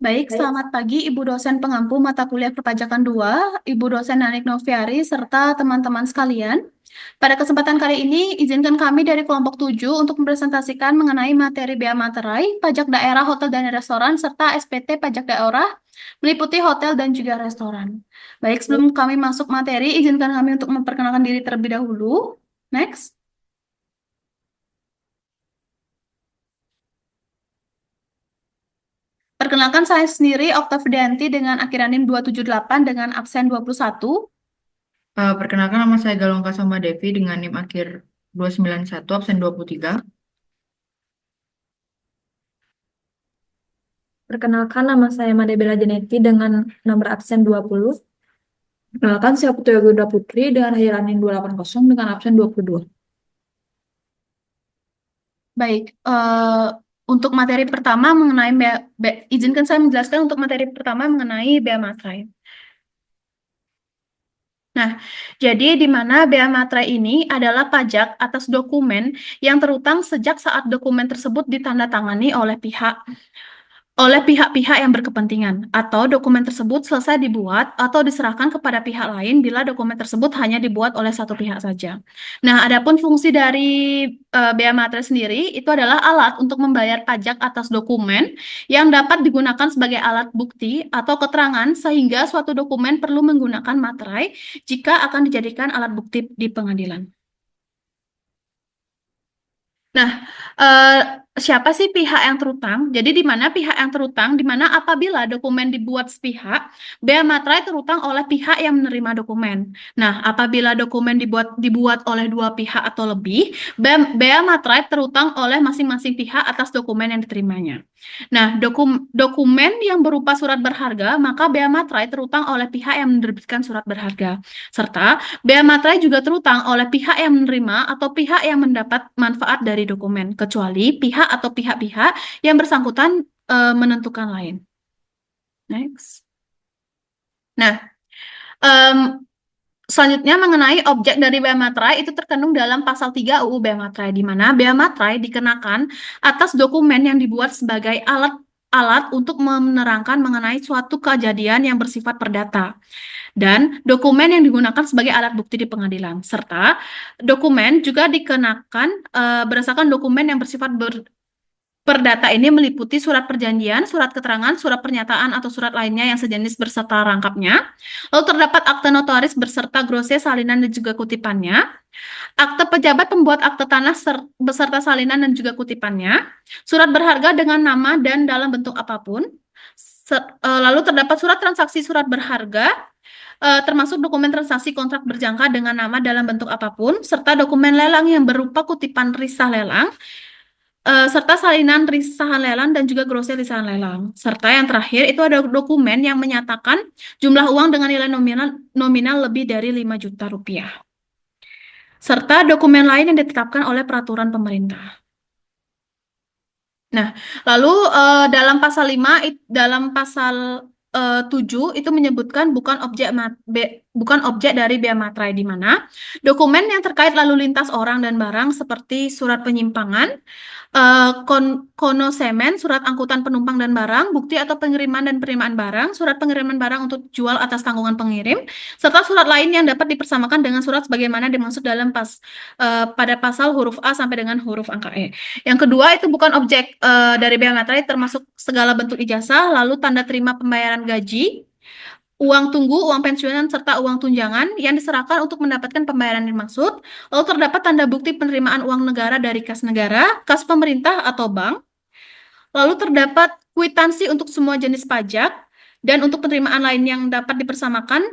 Baik, selamat pagi Ibu dosen pengampu mata kuliah perpajakan 2, Ibu dosen Nanik Noviari, serta teman-teman sekalian. Pada kesempatan kali ini, izinkan kami dari kelompok 7 untuk mempresentasikan mengenai materi bea materai, pajak daerah, hotel dan restoran, serta SPT pajak daerah, meliputi hotel dan juga restoran. Baik, sebelum kami masuk materi, izinkan kami untuk memperkenalkan diri terlebih dahulu. Next. Perkenalkan saya sendiri, Oktavianti dengan akhiran NIM 278 dengan absen 21. Perkenalkan nama saya Galong Kasama Devi dengan NIM akhir 291 absen 23. Perkenalkan, nama saya Made Bella Janeti dengan nomor absen 20. Perkenalkan, saya Putri Yoga Putri dengan akhiran 280 dengan absen 22. Baik, untuk materi pertama mengenai izinkan saya menjelaskan untuk materi pertama mengenai bea materai. Nah, jadi di mana bea materai ini adalah pajak atas dokumen yang terutang sejak saat dokumen tersebut ditandatangani oleh pihak-pihak yang berkepentingan, atau dokumen tersebut selesai dibuat atau diserahkan kepada pihak lain bila dokumen tersebut hanya dibuat oleh satu pihak saja. Nah, adapun fungsi dari bea materai sendiri itu adalah alat untuk membayar pajak atas dokumen yang dapat digunakan sebagai alat bukti atau keterangan sehingga suatu dokumen perlu menggunakan materai jika akan dijadikan alat bukti di pengadilan. Nah, eh, siapa sih pihak yang terutang? Jadi di mana pihak yang terutang? Di mana apabila dokumen dibuat sepihak, bea materai terutang oleh pihak yang menerima dokumen. Nah, apabila dokumen dibuat oleh dua pihak atau lebih, bea materai terutang oleh masing-masing pihak atas dokumen yang diterimanya. Nah, dokumen yang berupa surat berharga, maka bea materai terutang oleh pihak yang menerbitkan surat berharga. Serta bea materai juga terutang oleh pihak yang menerima atau pihak yang mendapat manfaat dari dokumen, kecuali pihak atau pihak-pihak yang bersangkutan menentukan lain. Next. Nah, em, selanjutnya mengenai objek dari bea materai itu terkandung dalam pasal 3 UU Bea Materai, di mana bea materai dikenakan atas dokumen yang dibuat sebagai alat untuk menerangkan mengenai suatu kejadian yang bersifat perdata dan dokumen yang digunakan sebagai alat bukti di pengadilan, serta dokumen juga dikenakan berdasarkan dokumen yang bersifat perdata ini meliputi surat perjanjian, surat keterangan, surat pernyataan, atau surat lainnya yang sejenis berserta rangkapnya. Lalu terdapat akte notaris berserta grose, salinan, dan juga kutipannya. Akte pejabat pembuat akte tanah beserta salinan dan juga kutipannya. Surat berharga dengan nama dan dalam bentuk apapun. Lalu terdapat surat transaksi surat berharga termasuk dokumen transaksi kontrak berjangka dengan nama dalam bentuk apapun, serta dokumen lelang yang berupa kutipan risah lelang, serta salinan risahan lelang dan juga grosir risahan lelang. Serta yang terakhir itu ada dokumen yang menyatakan jumlah uang dengan nilai nominal lebih dari 5 juta rupiah. Serta dokumen lain yang ditetapkan oleh peraturan pemerintah. Nah, lalu dalam pasal 5, dalam pasal 7 itu menyebutkan bukan objek dari bea materai, di mana dokumen yang terkait lalu lintas orang dan barang seperti surat penyimpangan, konosemen, surat angkutan penumpang dan barang, bukti atau pengiriman dan penerimaan barang, surat pengiriman barang untuk jual atas tanggungan pengirim, serta surat lain yang dapat dipersamakan dengan surat sebagaimana dimaksud dalam pada pasal huruf A sampai dengan huruf angka E. Yang kedua itu bukan objek dari bea materai, termasuk segala bentuk ijazah, lalu tanda terima pembayaran gaji, uang tunggu, uang pensiunan, serta uang tunjangan yang diserahkan untuk mendapatkan pembayaran dimaksud. Lalu terdapat tanda bukti penerimaan uang negara dari kas negara, kas pemerintah atau bank. Lalu terdapat kwitansi untuk semua jenis pajak dan untuk penerimaan lain yang dapat dipersamakan.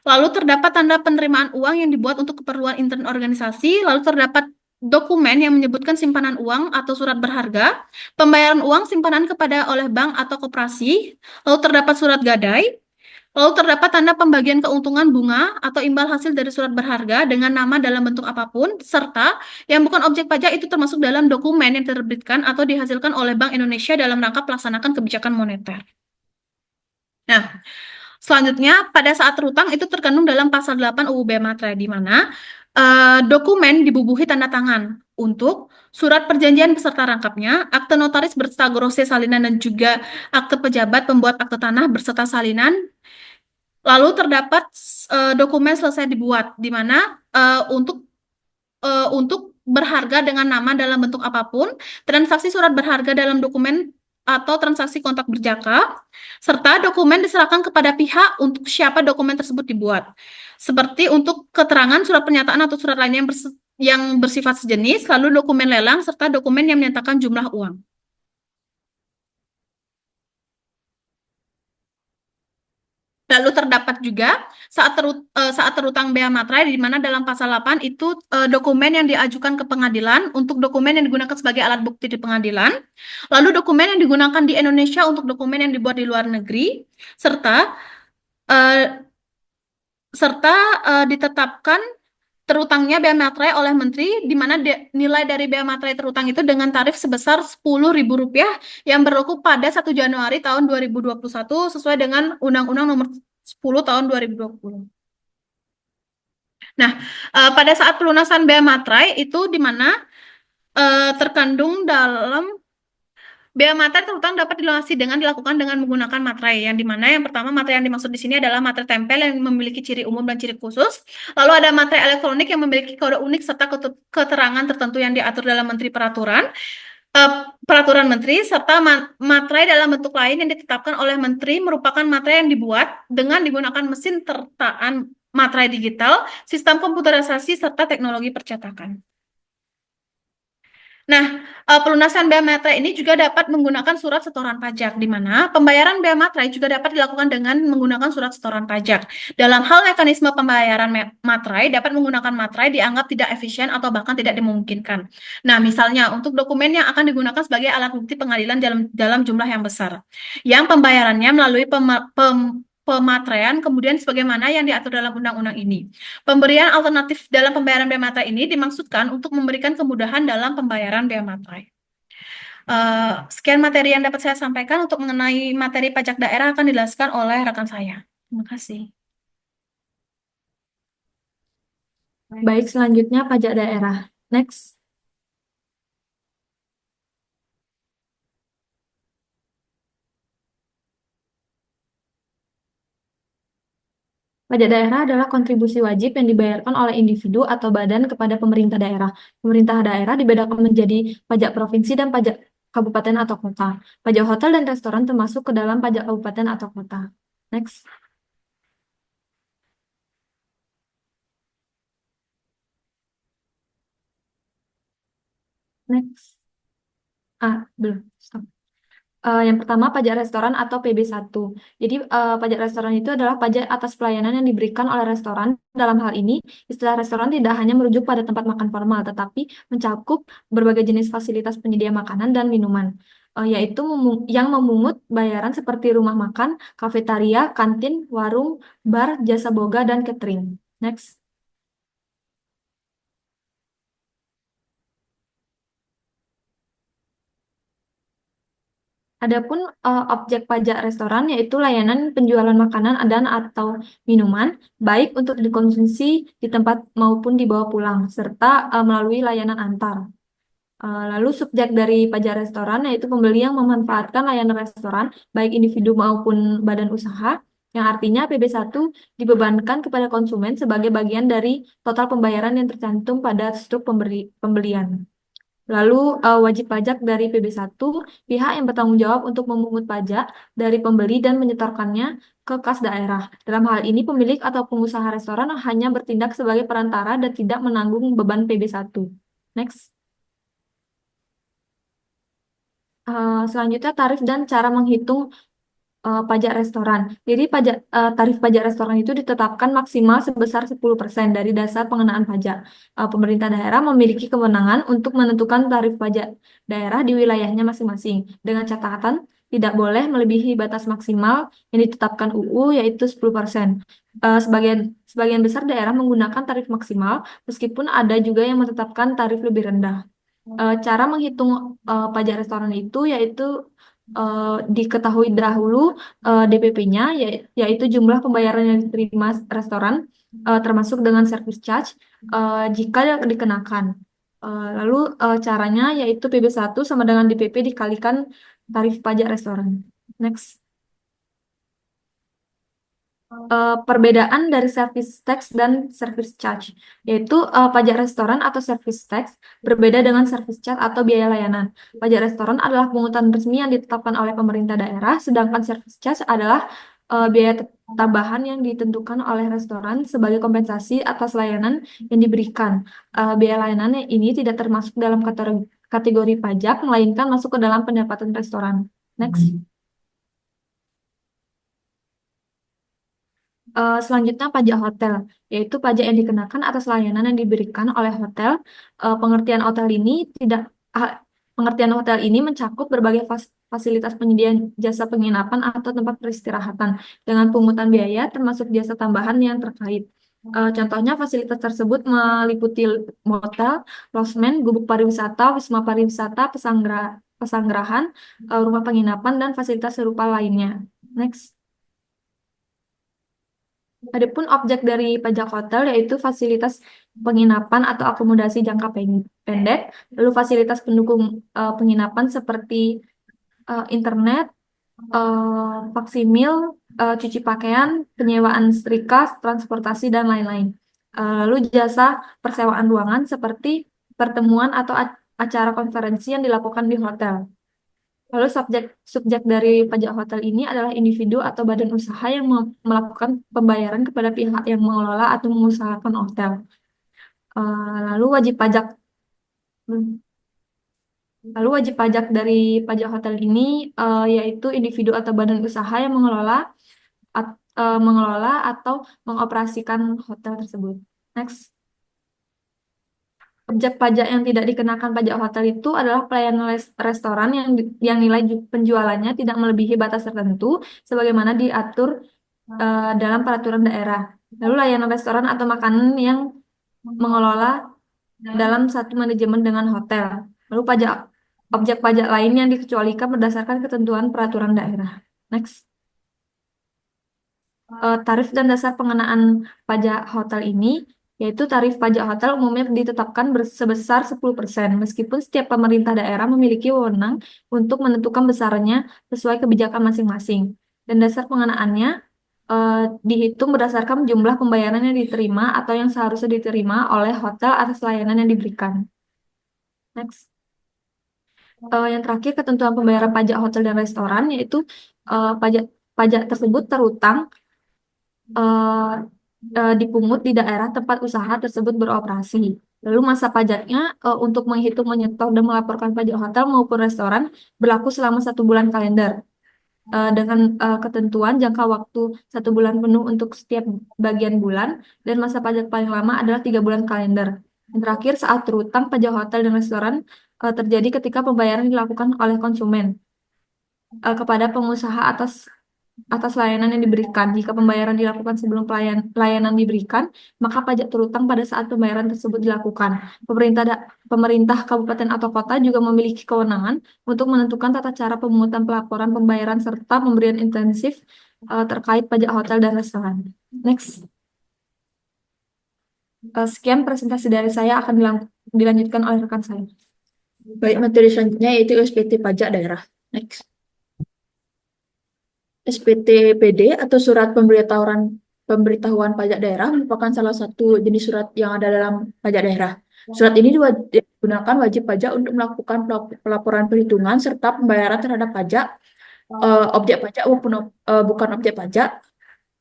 Lalu terdapat tanda penerimaan uang yang dibuat untuk keperluan intern organisasi. Lalu terdapat dokumen yang menyebutkan simpanan uang atau surat berharga, pembayaran uang simpanan kepada oleh bank atau koperasi. Lalu terdapat surat gadai. Lalu terdapat tanda pembagian keuntungan bunga atau imbal hasil dari surat berharga dengan nama dalam bentuk apapun, serta yang bukan objek pajak itu termasuk dalam dokumen yang diterbitkan atau dihasilkan oleh Bank Indonesia dalam rangka pelaksanakan kebijakan moneter. Nah, selanjutnya pada saat terutang itu terkandung dalam pasal 8 UU Bea Materai, di mana dokumen dibubuhi tanda tangan untuk surat perjanjian beserta rangkapnya, akte notaris berserta grose salinan dan juga akte pejabat pembuat akte tanah berserta salinan. Lalu terdapat dokumen selesai dibuat di mana untuk berharga dengan nama dalam bentuk apapun, transaksi surat berharga dalam dokumen atau transaksi kontak berjangka, serta dokumen diserahkan kepada pihak untuk siapa dokumen tersebut dibuat. Seperti untuk keterangan surat pernyataan atau surat lainnya yang bersifat sejenis, lalu dokumen lelang, serta dokumen yang menyatakan jumlah uang. Lalu terdapat juga saat terutang bea materai di mana dalam pasal 8 itu dokumen yang diajukan ke pengadilan untuk dokumen yang digunakan sebagai alat bukti di pengadilan, lalu dokumen yang digunakan di Indonesia untuk dokumen yang dibuat di luar negeri, serta eh, serta ditetapkan terutangnya bea materai oleh menteri di mana nilai dari bea materai terutang itu dengan tarif sebesar Rp10.000 yang berlaku pada 1 Januari tahun 2021 sesuai dengan Undang-Undang Nomor 10 tahun 2020. Nah, pada saat pelunasan bea materai itu di mana terkandung dalam bea materai terutang dapat dilunasi dengan dilakukan dengan menggunakan materai yang dimana yang pertama materai yang dimaksud di sini adalah materai tempel yang memiliki ciri umum dan ciri khusus. Lalu ada materai elektronik yang memiliki kode unik serta keterangan tertentu yang diatur dalam peraturan menteri serta materai dalam bentuk lain yang ditetapkan oleh menteri merupakan materai yang dibuat dengan digunakan mesin tertaan materai digital, sistem komputerisasi serta teknologi percetakan. Nah, pelunasan bea materai ini juga dapat menggunakan surat setoran pajak, di mana pembayaran bea materai juga dapat dilakukan dengan menggunakan surat setoran pajak. Dalam hal mekanisme pembayaran materai, dapat menggunakan materai dianggap tidak efisien atau bahkan tidak dimungkinkan. Nah, misalnya untuk dokumen yang akan digunakan sebagai alat bukti pengadilan dalam jumlah yang besar, yang pembayarannya melalui pemateraian kemudian sebagaimana yang diatur dalam undang-undang ini. Pemberian alternatif dalam pembayaran bea materai ini dimaksudkan untuk memberikan kemudahan dalam pembayaran bea materai. Sekian materi yang dapat saya sampaikan untuk mengenai materi pajak daerah akan dijelaskan oleh rekan saya. Terima kasih. Baik, selanjutnya pajak daerah. Next. Pajak daerah adalah kontribusi wajib yang dibayarkan oleh individu atau badan kepada pemerintah daerah. Pemerintah daerah dibedakan menjadi pajak provinsi dan pajak kabupaten atau kota. Pajak hotel dan restoran termasuk ke dalam pajak kabupaten atau kota. Next. Next. Belum. Stop. Yang pertama, pajak restoran atau PB1. Jadi, pajak restoran itu adalah pajak atas pelayanan yang diberikan oleh restoran. Dalam hal ini, istilah restoran tidak hanya merujuk pada tempat makan formal, tetapi mencakup berbagai jenis fasilitas penyedia makanan dan minuman, yaitu yang memungut bayaran seperti rumah makan, kafetaria, kantin, warung, bar, jasa boga, dan catering. Next. Adapun objek pajak restoran yaitu layanan penjualan makanan dan atau minuman baik untuk dikonsumsi di tempat maupun dibawa pulang serta melalui layanan antar. Lalu subjek dari pajak restoran yaitu pembeli yang memanfaatkan layanan restoran baik individu maupun badan usaha yang artinya PB1 dibebankan kepada konsumen sebagai bagian dari total pembayaran yang tercantum pada struk pembelian. Lalu wajib pajak dari PB1, pihak yang bertanggung jawab untuk memungut pajak dari pembeli dan menyetorkannya ke kas daerah. Dalam hal ini pemilik atau pengusaha restoran hanya bertindak sebagai perantara dan tidak menanggung beban PB1. Next. Selanjutnya tarif dan cara menghitung pajak restoran. Jadi tarif pajak restoran itu ditetapkan maksimal sebesar 10% dari dasar pengenaan pajak. Pemerintah daerah memiliki kewenangan untuk menentukan tarif pajak daerah di wilayahnya masing-masing dengan catatan tidak boleh melebihi batas maksimal yang ditetapkan UU yaitu 10%. Sebagian besar daerah menggunakan tarif maksimal meskipun ada juga yang menetapkan tarif lebih rendah. Cara menghitung pajak restoran itu yaitu diketahui dahulu DPP-nya, yaitu jumlah pembayaran yang diterima restoran, termasuk dengan service charge, jika dikenakan. Lalu caranya yaitu PB1 sama dengan DPP dikalikan tarif pajak restoran. Next. Perbedaan dari service tax dan service charge, yaitu pajak restoran atau service tax berbeda dengan service charge atau biaya layanan. Pajak restoran adalah pungutan resmi yang ditetapkan oleh pemerintah daerah, sedangkan service charge adalah biaya tambahan yang ditentukan oleh restoran sebagai kompensasi atas layanan yang diberikan. Biaya layanan ini tidak termasuk dalam kategori pajak, melainkan masuk ke dalam pendapatan restoran. Next. Selanjutnya pajak hotel, yaitu pajak yang dikenakan atas layanan yang diberikan oleh hotel. Pengertian hotel ini tidak ah, Pengertian hotel ini mencakup berbagai fasilitas penyediaan jasa penginapan atau tempat peristirahatan dengan pungutan biaya termasuk jasa tambahan yang terkait. Contohnya fasilitas tersebut meliputi motel, losmen, gubuk pariwisata, wisma pariwisata, pesanggerahan, rumah penginapan, dan fasilitas serupa lainnya. Next. Adapun objek dari pajak hotel yaitu fasilitas penginapan atau akomodasi jangka pendek, lalu fasilitas pendukung penginapan seperti internet, faksimil, cuci pakaian, penyewaan setrika, transportasi, dan lain-lain. Lalu jasa persewaan ruangan seperti pertemuan atau acara konferensi yang dilakukan di hotel. Lalu subjek dari pajak hotel ini adalah individu atau badan usaha yang melakukan pembayaran kepada pihak yang mengelola atau mengusahakan hotel. Lalu wajib pajak hmm, Lalu wajib pajak dari pajak hotel ini yaitu individu atau badan usaha yang mengelola atau mengoperasikan hotel tersebut. Next. Objek pajak yang tidak dikenakan pajak hotel itu adalah pelayanan restoran yang nilai penjualannya tidak melebihi batas tertentu sebagaimana diatur dalam peraturan daerah. Lalu layanan restoran atau makanan yang mengelola dalam satu manajemen dengan hotel. Lalu objek pajak lain yang dikecualikan berdasarkan ketentuan peraturan daerah. Next. Tarif dan dasar pengenaan pajak hotel ini, yaitu tarif pajak hotel umumnya ditetapkan sebesar 10%, meskipun setiap pemerintah daerah memiliki wewenang untuk menentukan besarnya sesuai kebijakan masing-masing. Dan dasar pengenaannya dihitung berdasarkan jumlah pembayaran yang diterima atau yang seharusnya diterima oleh hotel atas layanan yang diberikan. Next. Yang terakhir, ketentuan pembayaran pajak hotel dan restoran, yaitu pajak tersebut terutang dipungut di daerah tempat usaha tersebut beroperasi. Lalu masa pajaknya untuk menghitung, menyetor, dan melaporkan pajak hotel maupun restoran berlaku selama 1 bulan kalender. Dengan ketentuan jangka waktu 1 bulan penuh untuk setiap bagian bulan, dan masa pajak paling lama adalah 3 bulan kalender. Yang terakhir, saat terutang pajak hotel dan restoran terjadi ketika pembayaran dilakukan oleh konsumen kepada pengusaha atas layanan yang diberikan. Jika pembayaran dilakukan sebelum layanan diberikan, maka pajak terutang pada saat pembayaran tersebut dilakukan. Pemerintah kabupaten atau kota juga memiliki kewenangan untuk menentukan tata cara pemungutan pelaporan pembayaran serta pemberian intensif terkait pajak hotel dan restoran. Next. Sekian presentasi dari saya, akan dilanjutkan oleh rekan saya. Baik, materi selanjutnya yaitu SPT pajak daerah. Next. SPT PD atau surat pemberitahuan pajak daerah merupakan salah satu jenis surat yang ada dalam pajak daerah. Surat ini digunakan wajib pajak untuk melakukan pelaporan perhitungan serta pembayaran terhadap pajak, objek pajak maupun bukan objek pajak,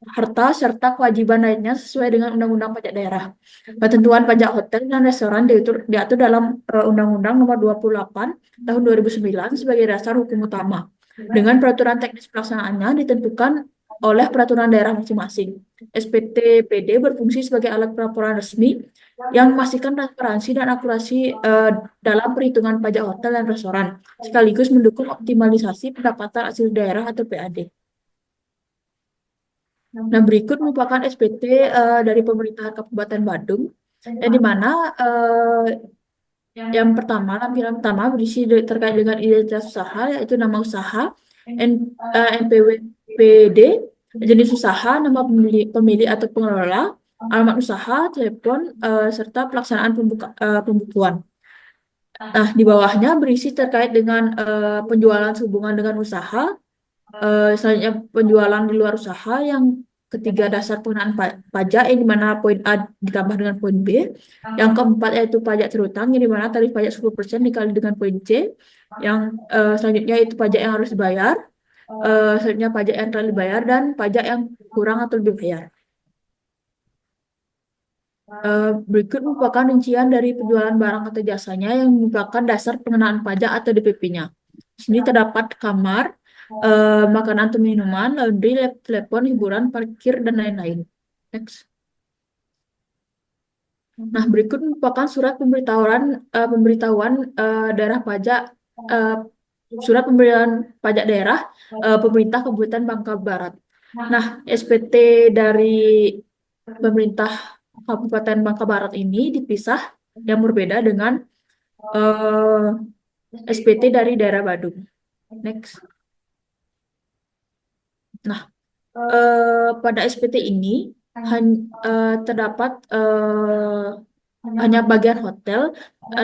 harta serta kewajiban lainnya sesuai dengan Undang-Undang Pajak Daerah. Ketentuan pajak hotel dan restoran diatur dalam Undang-Undang Nomor 28 Tahun 2009 sebagai dasar hukum utama. Dengan peraturan teknis pelaksanaannya ditentukan oleh peraturan daerah masing-masing. SPT PD berfungsi sebagai alat pelaporan resmi yang memastikan transparansi dan akurasi dalam perhitungan pajak hotel dan restoran, sekaligus mendukung optimalisasi pendapatan asli daerah atau PAD. Nah, berikut merupakan SPT dari pemerintahan Kabupaten Badung, yang di mana Yang pertama, lampiran pertama berisi terkait dengan identitas usaha, yaitu nama usaha, NPWP, jenis usaha, nama pemilik atau pengelola, alamat usaha, telepon, serta pelaksanaan pembukuan. Nah, di bawahnya berisi terkait dengan penjualan sehubungan dengan usaha, selanjutnya penjualan di luar usaha, yang ketiga dasar pengenaan pajak yang dimana poin A ditambah dengan poin B, yang keempat yaitu pajak terhutang yang dimana tarif pajak 10% dikali dengan poin C, yang selanjutnya itu pajak yang harus dibayar, selanjutnya pajak yang telah dibayar, dan pajak yang kurang atau lebih bayar. Berikut merupakan rincian dari penjualan barang atau jasanya yang merupakan dasar pengenaan pajak atau DPP-nya. Di sini terdapat kamar, makanan atau minuman, laundry, telepon, hiburan, parkir, dan lain-lain. Next. Nah, berikut merupakan surat pemberitahuan daerah pajak, eh, surat pemberian pajak daerah pemerintah Kabupaten Bangka Barat. Nah, SPT dari pemerintah Kabupaten Bangka Barat ini dipisah yang berbeda dengan eh, SPT dari daerah Badung. Next. Nah, pada SPT ini terdapat hanya bagian hotel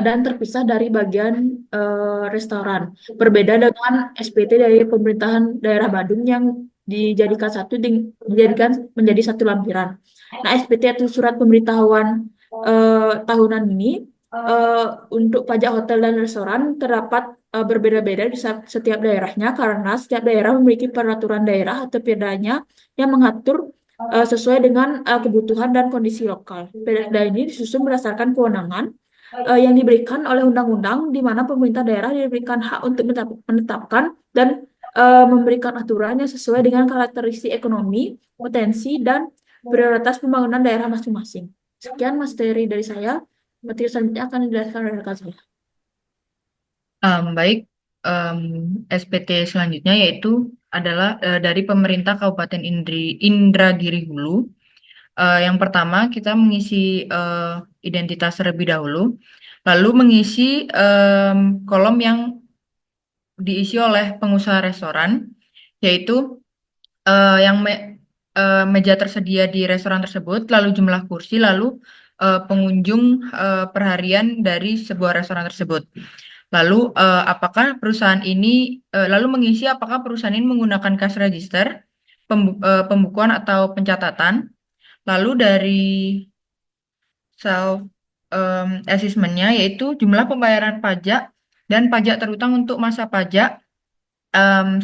dan terpisah dari bagian restoran. Berbeda dengan SPT dari pemerintahan daerah Badung yang dijadikan menjadi satu lampiran. Nah, SPT atau surat pemberitahuan tahunan ini eh, untuk pajak hotel dan restoran terdapat berbeda-beda di setiap daerahnya karena setiap daerah memiliki peraturan daerah atau perdanya yang mengatur sesuai dengan kebutuhan dan kondisi lokal. Perda ini disusun berdasarkan kewenangan yang diberikan oleh undang-undang di mana pemerintah daerah diberikan hak untuk menetapkan dan memberikan aturan yang sesuai dengan karakteristik ekonomi, potensi, dan prioritas pembangunan daerah masing-masing. Sekian materi dari saya. Materi selanjutnya akan dijelaskan oleh rekan saya. Baik, SPT selanjutnya yaitu adalah dari pemerintah Kabupaten Indragiri Hulu. Yang pertama kita mengisi identitas terlebih dahulu, lalu mengisi kolom yang diisi oleh pengusaha restoran, yaitu yang meja tersedia di restoran tersebut, lalu jumlah kursi, lalu pengunjung perharian dari sebuah restoran tersebut. Lalu apakah perusahaan ini lalu mengisi apakah perusahaan ini menggunakan cash register, pembukuan atau pencatatan. Lalu dari self assessment-nya yaitu jumlah pembayaran pajak dan pajak terutang untuk masa pajak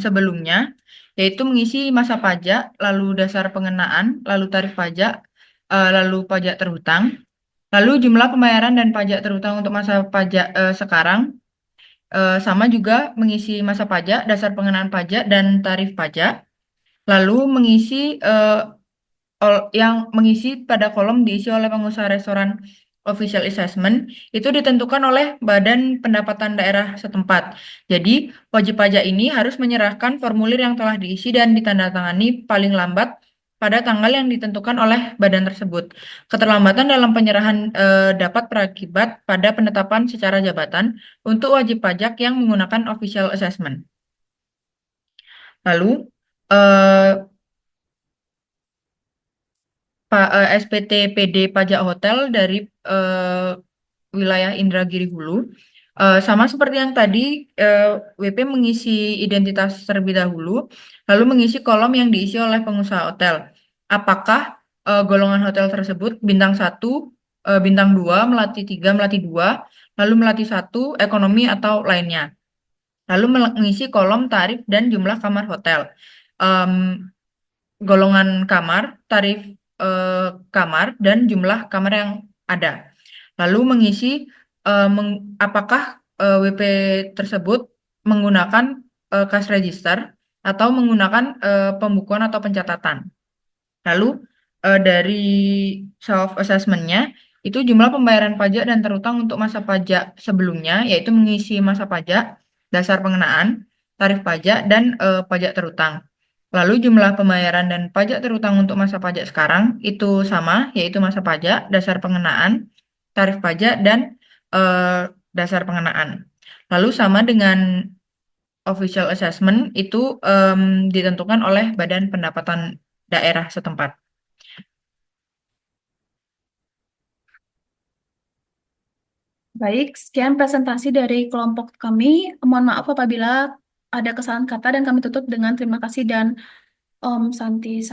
sebelumnya, yaitu mengisi masa pajak, lalu dasar pengenaan, lalu tarif pajak, lalu pajak terhutang, lalu jumlah pembayaran dan pajak terhutang untuk masa pajak sekarang, sama juga mengisi masa pajak, dasar pengenaan pajak, dan tarif pajak, lalu mengisi yang mengisi pada kolom diisi oleh pengusaha restoran official assessment itu ditentukan oleh Badan Pendapatan Daerah setempat. Jadi, wajib pajak ini harus menyerahkan formulir yang telah diisi dan ditandatangani paling lambat pada tanggal yang ditentukan oleh badan tersebut. Keterlambatan dalam penyerahan dapat berakibat pada penetapan secara jabatan untuk wajib pajak yang menggunakan official assessment. Lalu, SPT PD Pajak Hotel dari wilayah Indragiri Hulu. Sama seperti yang tadi, WP mengisi identitas terlebih dahulu, lalu mengisi kolom yang diisi oleh pengusaha hotel. Apakah golongan hotel tersebut bintang 1, bintang 2, melati 3, melati 2, lalu melati 1, ekonomi atau lainnya. Lalu mengisi kolom tarif dan jumlah kamar hotel. Golongan kamar, tarif kamar, dan jumlah kamar yang ada. Lalu mengisi apakah WP tersebut menggunakan cash register atau menggunakan pembukuan atau pencatatan. Lalu dari self assessment-nya itu jumlah pembayaran pajak dan terutang untuk masa pajak sebelumnya, yaitu mengisi masa pajak, dasar pengenaan, tarif pajak, dan pajak terutang. Lalu jumlah pembayaran dan pajak terutang untuk masa pajak sekarang itu sama, yaitu masa pajak, dasar pengenaan, tarif pajak, dan dasar pengenaan. Lalu sama dengan official assessment itu ditentukan oleh Badan Pendapatan Daerah setempat. Baik, sekian presentasi dari kelompok kami. Mohon maaf apabila ada kesalahan kata dan kami tutup dengan terima kasih dan Om Santi.